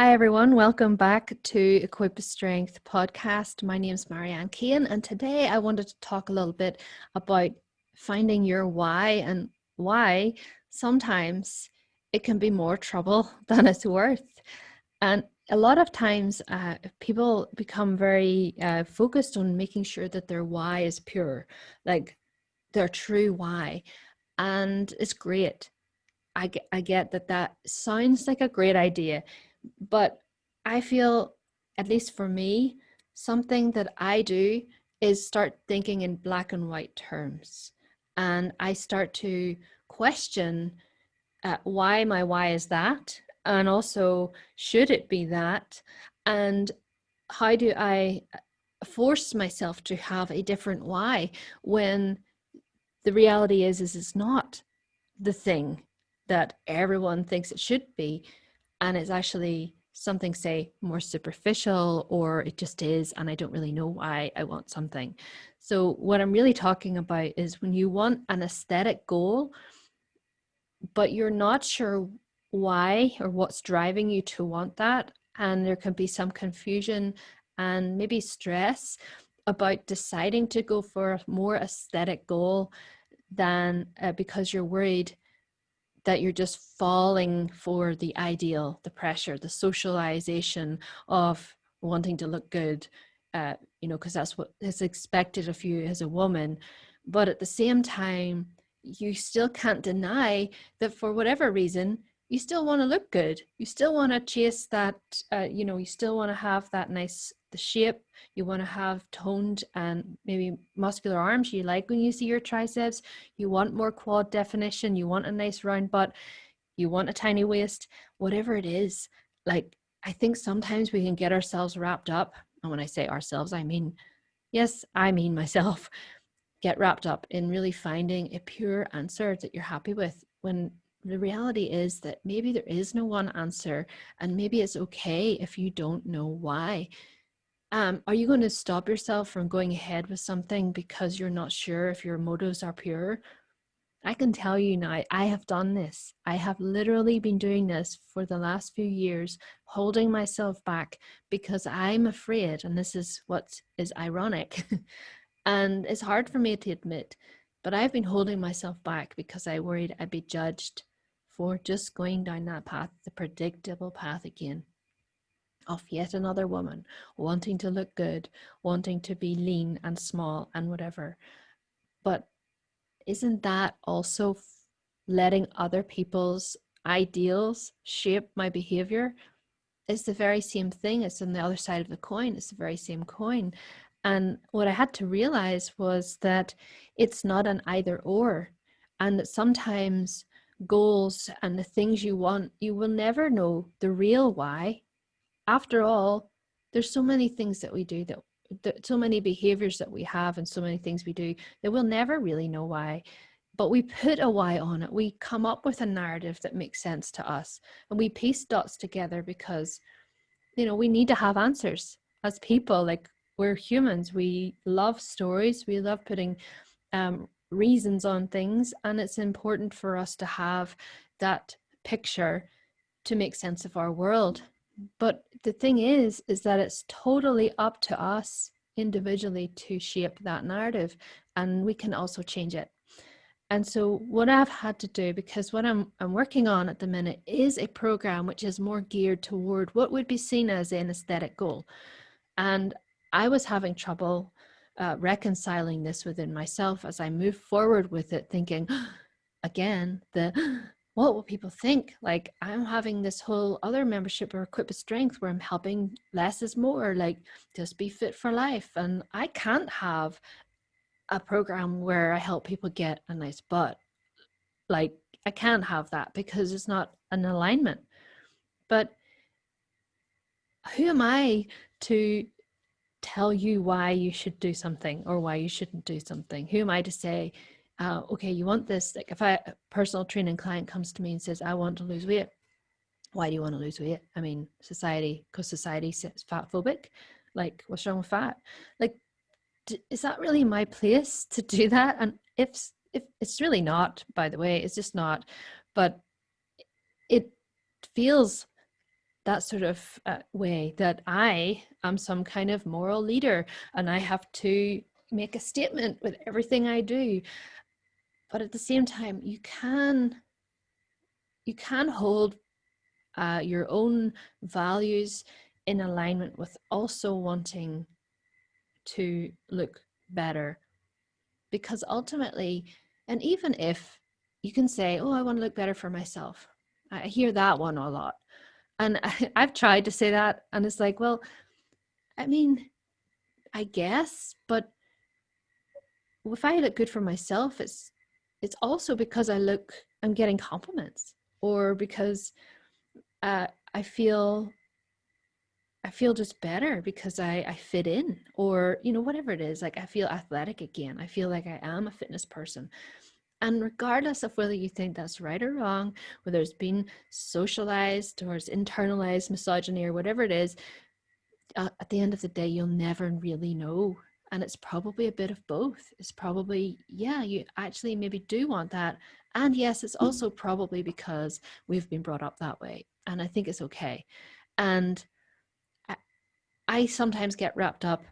Hi everyone, welcome back to Equip with Strength podcast. My name is Marianne, Kane, and today I wanted to talk a little bit about finding your why and why sometimes it can be more trouble than it's worth. And a lot of times people become very focused on making sure that their why is pure, like their true why. And it's great. I get that sounds like a great idea, but I feel, at least for me, something that I do is start thinking in black and white terms. And I start to question why my why is that, and also should it be that, and how do I force myself to have a different why when the reality is it's not the thing that everyone thinks it should be, and it's actually something, say, more superficial, or it just is and I don't really know why I want something. So what I'm really talking about is when you want an aesthetic goal but you're not sure why or what's driving you to want that, and there can be some confusion and maybe stress about deciding to go for a more aesthetic goal than because you're worried that you're just falling for the ideal, the pressure, the socialization of wanting to look good, because that's what is expected of you as a woman. But at the same time, you still can't deny that for whatever reason, you still want to look good. You still want to chase that, you still want to have that nice, the shape. You want to have toned and maybe muscular arms. You like when you see your triceps. You want more quad definition. You want a nice round butt. You want a tiny waist, whatever it is. Like, I think sometimes we can get ourselves wrapped up. And when I say ourselves, I mean myself, get wrapped up in really finding a pure answer that you're happy with, when the reality is that maybe there is no one answer, and maybe it's okay if you don't know why. Are you going to stop yourself from going ahead with something because you're not sure if your motives are pure? I can tell you now, I have done this. I have literally been doing this for the last few years, holding myself back because I'm afraid, and this is what is ironic, and it's hard for me to admit, but I've been holding myself back because I worried I'd be judged for just going down that path, the predictable path again, of yet another woman wanting to look good, wanting to be lean and small and whatever. But isn't that also letting other people's ideals shape my behavior? It's the very same thing. It's on the other side of the coin. It's the very same coin. And what I had to realize was that it's not an either or, and that sometimes goals and the things you want, you will never know the real why. After all, there's so many things that we do, that so many behaviors that we have and so many things we do that we'll never really know why. But we put a why on it. We come up with a narrative that makes sense to us, and we piece dots together because, we need to have answers as people. Like, we're humans. We love stories. We love putting reasons on things. And it's important for us to have that picture to make sense of our world. But the thing is that it's totally up to us individually to shape that narrative, and we can also change it. And so what I've had to do, because what I'm working on at the minute is a program which is more geared toward what would be seen as an aesthetic goal. And I was having trouble reconciling this within myself as I moved forward with it, thinking, again, what will people think? Like, I'm having this whole other membership or Equip with Strength where I'm helping less is more, like just be fit for life. And I can't have a program where I help people get a nice butt. Like, I can't have that because it's not an alignment. But who am I to tell you why you should do something or why you shouldn't do something? Who am I to say, okay, you want this? Like, if a personal training client comes to me and says, I want to lose weight. Why do you want to lose weight? I mean, because society says fat phobic. Like, what's wrong with fat? Like, is that really my place to do that? And if it's really not, by the way, it's just not. But it feels that sort of way that I am some kind of moral leader and I have to make a statement with everything I do. But at the same time, you can hold your own values in alignment with also wanting to look better, because ultimately, and even if you can say, oh, I want to look better for myself, I hear that one a lot, and I've tried to say that, and it's like, well, I mean, I guess, but if I look good for myself, it's also because I'm getting compliments, or because uh, I feel just better because I fit in, or whatever it is. Like, I feel athletic again. I feel like I am a fitness person. And regardless of whether you think that's right or wrong, whether it's been socialized or it's internalized misogyny or whatever it is, at the end of the day, you'll never really know. And it's probably a bit of both. It's probably, yeah, you actually maybe do want that. And yes, it's also probably because we've been brought up that way. And I think it's okay. And I sometimes get wrapped up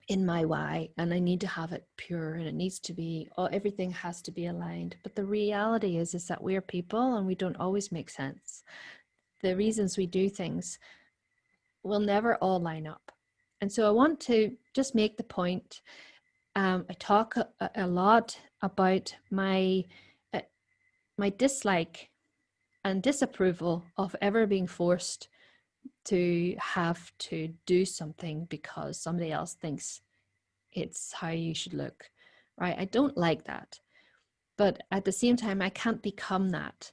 in my why, and I need to have it pure, and it needs to be, oh, everything has to be aligned. But the reality is that we're people and we don't always make sense. The reasons we do things will never all line up. And so I want to just make the point. I talk a lot about my dislike and disapproval of ever being forced to have to do something because somebody else thinks it's how you should look, right? I don't like that. But at the same time, I can't become that.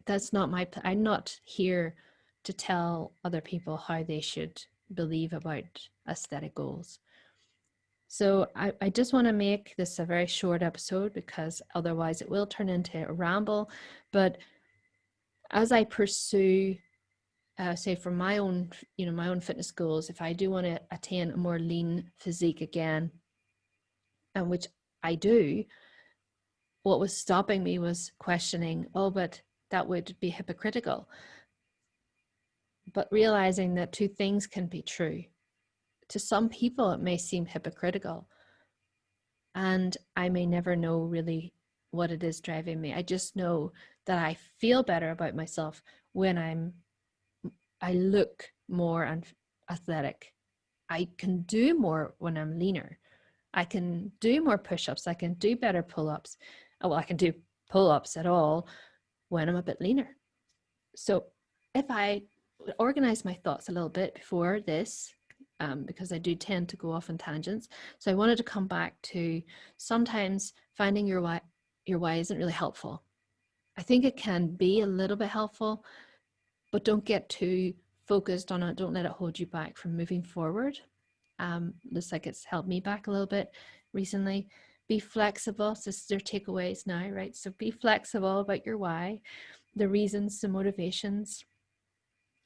That's not I'm not here to tell other people how they should believe about aesthetic goals. So I just want to make this a very short episode, because otherwise it will turn into a ramble. But as I pursue, say, for my own, my own fitness goals, if I do want to attain a more lean physique again, and which I do, what was stopping me was questioning, oh, but that would be hypocritical. But realizing that two things can be true. To some people, it may seem hypocritical, and I may never know really what it is driving me. I just know that I feel better about myself when I look more athletic. I can do more when I'm leaner. I can do more push-ups. I can do better pull-ups. Well, I can do pull-ups at all when I'm a bit leaner. So if I organize my thoughts a little bit before this, because I do tend to go off on tangents. So I wanted to come back to, sometimes finding your why isn't really helpful. I think it can be a little bit helpful, but don't get too focused on it. Don't let it hold you back from moving forward. Looks like it's held me back a little bit recently. Be flexible. So this is their takeaways now, right? So be flexible about your why, the reasons, the motivations,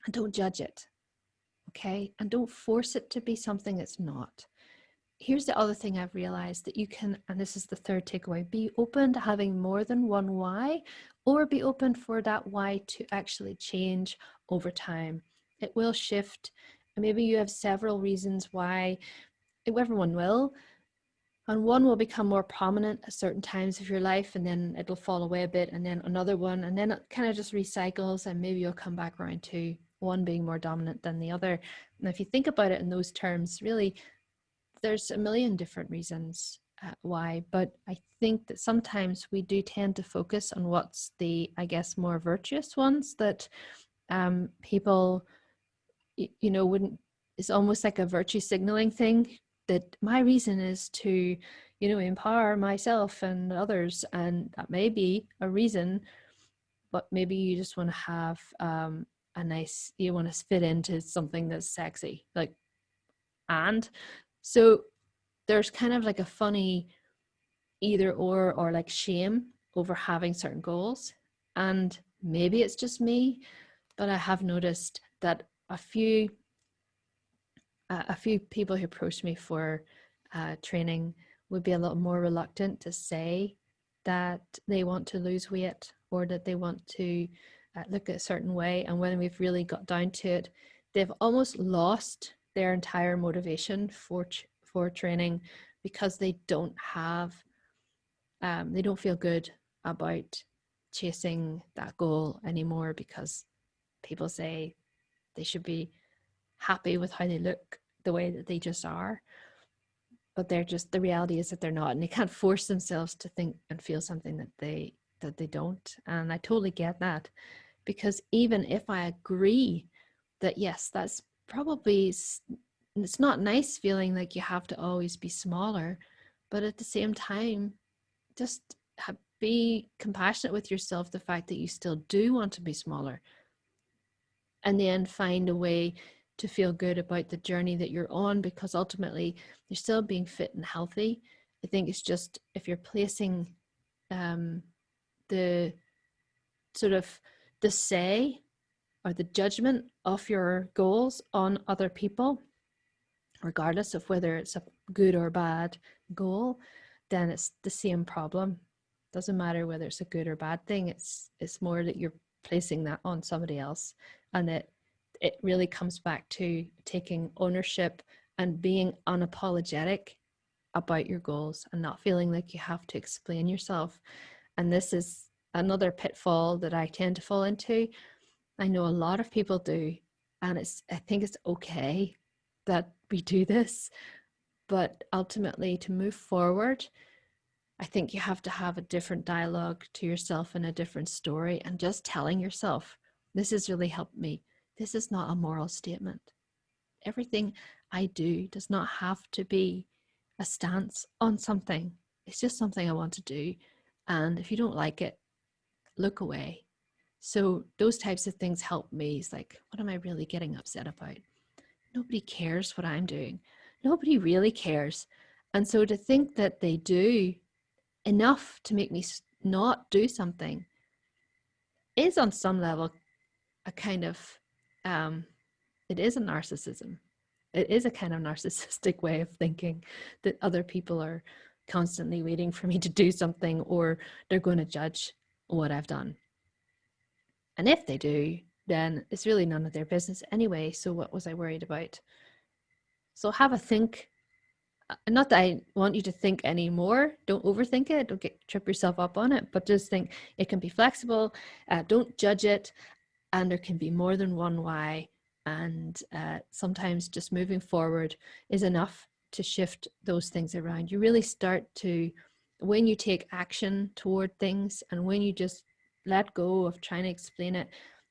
and don't judge it. Okay? And don't force it to be something it's not. Here's the other thing I've realized, that you can, and this is the third takeaway, be open to having more than one why, or be open for that why to actually change over time. It will shift. And maybe you have several reasons why. Everyone will. And one will become more prominent at certain times of your life, and then it'll fall away a bit, and then another one, and then it kind of just recycles, and maybe you'll come back around to one being more dominant than the other. And if you think about it in those terms, really, there's a million different reasons why, but I think that sometimes we do tend to focus on what's the, I guess, more virtuous ones that people, wouldn't. It's almost like a virtue signaling thing, that my reason is to, empower myself and others, and that may be a reason, but maybe you just want to have you want to fit into something that's sexy, like, and so there's kind of like a funny either or like shame over having certain goals. And maybe it's just me, but I have noticed that a few people who approach me for training would be a little more reluctant to say that they want to lose weight, or that they want to look a certain way, and when we've really got down to it, they've almost lost their entire motivation for training, because they don't feel good about chasing that goal anymore, because people say they should be happy with how they look the way that they just are, but the reality is that they're not, and they can't force themselves to think and feel something that they don't. And I totally get that, because even if I agree that yes, that's probably, it's not nice feeling like you have to always be smaller, but at the same time, just be compassionate with yourself, the fact that you still do want to be smaller, and then find a way to feel good about the journey that you're on, because ultimately you're still being fit and healthy. I think it's just, if you're placing the sort of the say or the judgment of your goals on other people, regardless of whether it's a good or bad goal, then it's the same problem. Doesn't matter whether it's a good or bad thing. It's more that you're placing that on somebody else, and it really comes back to taking ownership and being unapologetic about your goals, and not feeling like you have to explain yourself. And this is another pitfall that I tend to fall into. I know a lot of people do, and I think it's okay that we do this, but ultimately, to move forward, I think you have to have a different dialogue to yourself and a different story, and just telling yourself, this has really helped me. This is not a moral statement. Everything I do does not have to be a stance on something. It's just something I want to do. And if you don't like it, look away. So those types of things help me. It's like, what am I really getting upset about? Nobody cares what I'm doing. Nobody really cares. And so to think that they do enough to make me not do something is, on some level, a kind of, it is a narcissism. It is a kind of narcissistic way of thinking, that other people are constantly waiting for me to do something, or they're going to judge what I've done. And if they do, then it's really none of their business anyway. So what was I worried about? So have a think. Not that I want you to think anymore. Don't overthink it. Don't trip yourself up on it. But just think it can be flexible. Don't judge it. And there can be more than one why. And sometimes just moving forward is enough to shift those things around. You really start to, when you take action toward things, and when you just let go of trying to explain it,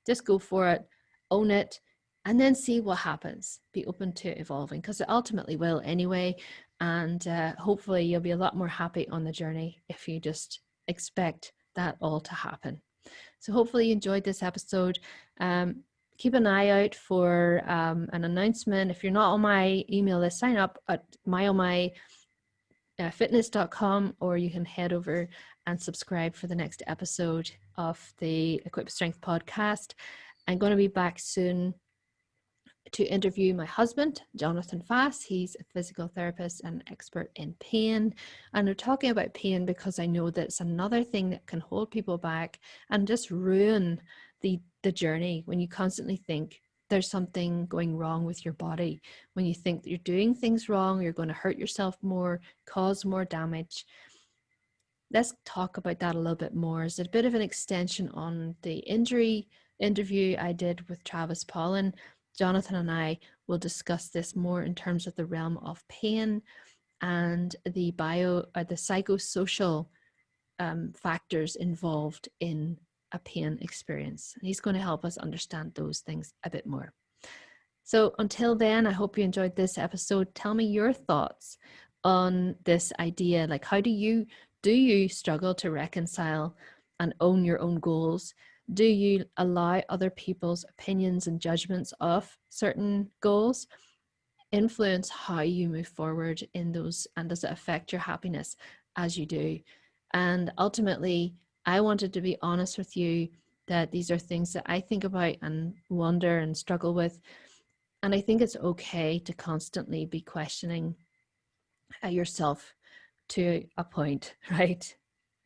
just go for it, own it, and then see what happens. Be open to evolving, because it ultimately will anyway. And hopefully you'll be a lot more happy on the journey if you just expect that all to happen. So hopefully you enjoyed this episode. Keep an eye out for an announcement. If you're not on my email list, sign up at myonmyfitness.com, or you can head over and subscribe for the next episode of the Equip Strength podcast. I'm going to be back soon to interview my husband, Jonathan Fass. He's a physical therapist and expert in pain. And we're talking about pain because I know that it's another thing that can hold people back and just ruin the journey, when you constantly think there's something going wrong with your body, when you think that you're doing things wrong, you're going to hurt yourself more, cause more damage. Let's talk about that a little bit more. It's a bit of an extension on the injury interview I did with Travis Pollan. Jonathan and I will discuss this more in terms of the realm of pain and the psychosocial factors involved in a pain experience. He's going to help us understand those things a bit more. So until then, I hope you enjoyed this episode. Tell me your thoughts on this idea. Like, how do you struggle to reconcile and own your own goals? Do you allow other people's opinions and judgments of certain goals influence how you move forward in those? And does it affect your happiness as you do? And ultimately, I wanted to be honest with you that these are things that I think about and wonder and struggle with. And I think it's okay to constantly be questioning yourself to a point, right?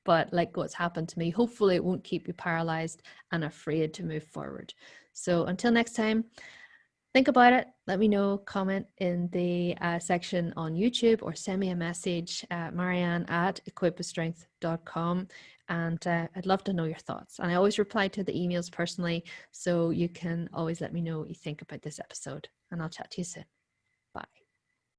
but like what's happened to me, hopefully it won't keep you paralyzed and afraid to move forward. So until next time, think about it. Let me know, comment in the section on YouTube, or send me a message, Marianne at equipwithstrength.com. And I'd love to know your thoughts. And I always reply to the emails personally, so you can always let me know what you think about this episode. And I'll chat to you soon.